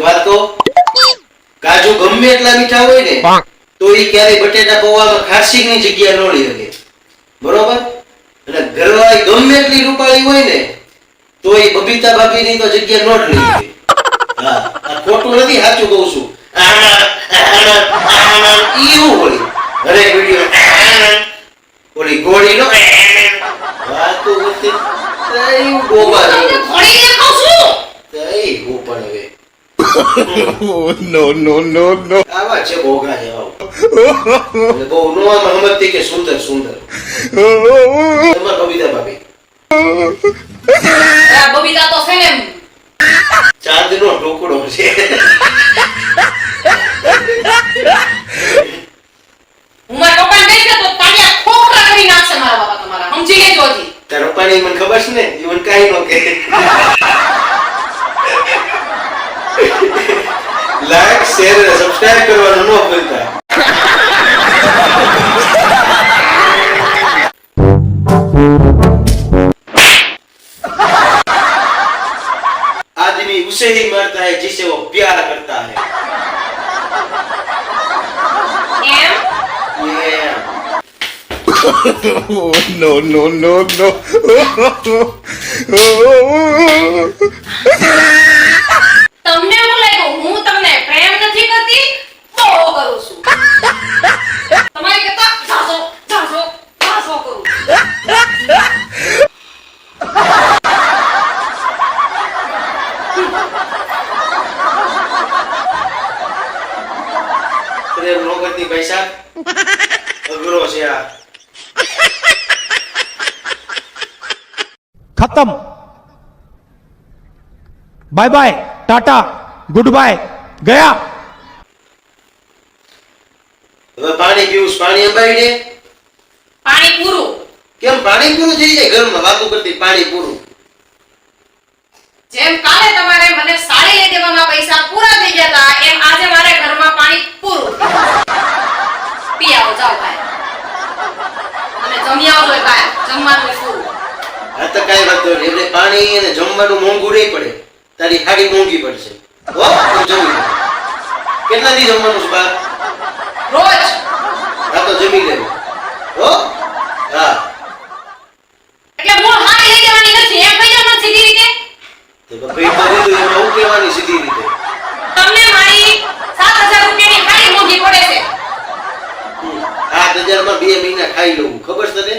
વાત કહું, કાજુ ગમે એટલા મીઠા હોય ને તો ઈ ક્યારે બટેટા પૌવામાં ખારશીની જગ્યા ન લઈ શકે, બરોબર? અને ઘરવાળી ગમે એટલી રૂપાળી હોય ને તો ઈ બબીતા ભાભીની તો જગ્યા ન જ લઈ શકે. હા, આ ખોટું નથી, સાચું કહું છું. ઈ એવું હોય હરેક વિડિયો ઓલી ગોળી નો વાતો વખતે તઈ ગોબા તમને ઘોડી દેખાવ છું તઈ ગોપણ હવે No. આવા છે ભોગા જેવા એટલે બહુ નો આમ હમતી કે સુંદર સુંદર તમાર બબીતા ભાભી આ બબીતા તો છે ને ચાંદનો ટુકડો છે. હું મારા પપ્પાને કહીશ ને તો તાડિયા ખોખરા કરી નાખશે મારા બાપા તમારા, સમજી લેજો હજી. તાર પપ્પાની મને ખબર છે ને, ઈ મને કાઈ નો કહે. લાઈક શેર અને સબસ્ક્રાઇબ કરવાનું ન ભૂલતા. आदमी उसे ही मारता है जिसे वो प्यार करता है. એમ Yeah. No. તમને એવું લાગ્યું હું તમને પ્રેમ નથી કરતી? બહુ કરું છું. તમારી કરતા ઝાઝો કરું. प्रेम नो करती पैसा अघरो છે આ. खत्म bye bye tata goodbye गया. હવે પાણી પીવું, પાણી અંબાઈ દે. પાણી પૂરું. કેમ પાણી પૂરું થઈ જાય ઘરમાં વાતો કરતી? પાણી પૂરું જેમ કાલે તમારે મને સાડી લઈ દેવામાં પૈસા પૂરા થઈ ગયા હતા, એમ આજે મારે ઘરમાં પાણી પૂરું. પી આવો, જાઓ ભાઈ. અને જમી આવો તો ભાઈ, જમવાનું પૂરું. આ તો કાઈ વાત નહીં. એટલે પાણી અને જમવાનું મોંઘું નહીં પડે, તારી ખાડી મોંઘી પડશે. હો તો જમી લે. કેટલા દી જમવાનું છે બા? રોજ આ તો જમી લેવું. હો હા એટલે મૂળ હારી લઈ દેવાની નથી, એમ કહી દો મને સીધી રીતે. તો ભાઈ તો દીધું એમાં હું કહેવાની સીધી રીતે. તમને મારી 7000 રૂપિયાની હારી મોંઘી પડે છે. 7000 માં 2 મહિના ખાઈ લઉં, ખબર છે તને?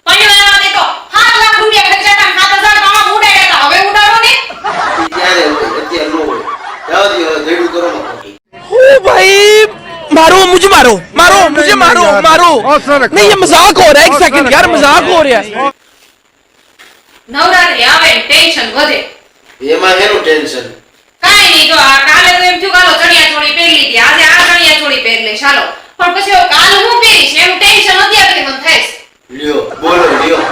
પંજવાળામાં દેખો 7 લાખ રૂપિયા ખર્ચાતા, 7000 કામાં ઉડાડ્યા હતા. હવે ઉડાડો ને. ઈ ત્યારે હોય, અત્યારે ન હોય. જાઓ દી હવે ધેડું કરો માં ખોટી. ओ भाई मारो मुझे मारो नहीं ये मजाक हो रहा है, एक सेकंड यार मजाक हो रहा है. નવરાત્રી આવે ટેન્શન વધે. એમાં એનું ટેન્શન. કાઈ નહીં, જો આ કાલે તો એમ થયું કાલો ચણિયા ચોળી પહેરી લીધી, આજે આ ચણિયા ચોળી પહેરી લઈશ ચાલો. પણ પછી હવે કાલ હું પહેરીશ એનું ટેન્શન અત્યારથી મને થાય છે. લ્યો બોલો લ્યો.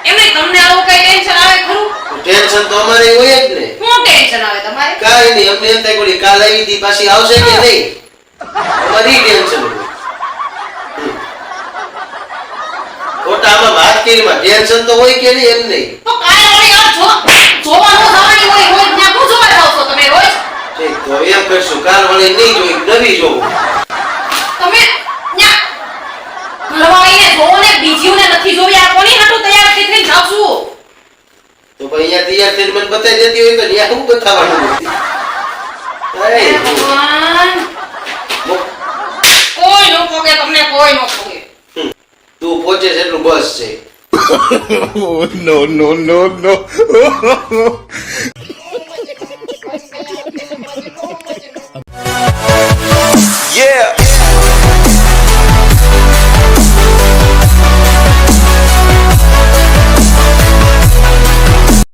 એમને તમને આવું કઈ ટેન્શન આવે ખરું? ટેન્શન તો અમારે હોય જ ને. શું ટેન્શન આવે તમારે? કાઈ નહીં, અમને એમ થાય કે ઓલી કાલ આવી હતી પાછી આવશે કે નહીં, અમારી ટેન્શન હોય. ખોટામાં વાત કરીમાં ટેન્શન તો હોય કે નહીં એમ નહીં. તો કાલે ઓલી યાર જોવાનું જવાની હોય રોજ, ત્યાં શું જોવા જાવ છો તમે રોજ? ઠીક, તો એમ કરશું, કાલ વાળી નહીં જોઈ, નવી જોવું. તમે ન્યા ઘરવાળીને જોવો ને બીજીઓને નથી જોવી, આ કોની હાટુ તૈયાર થઈ થઈને જાવ છું? તો ભાઈ અહીંયા તૈયાર થઈને મને બતાવી દેતી હોય તો ત્યાં શું બતાવવાનું હોય? હે ભગવાન, કોઈ નો પોગે તમને, કોઈ નો પોગે. તું પહોંચે છે એટલું બસ છે. No.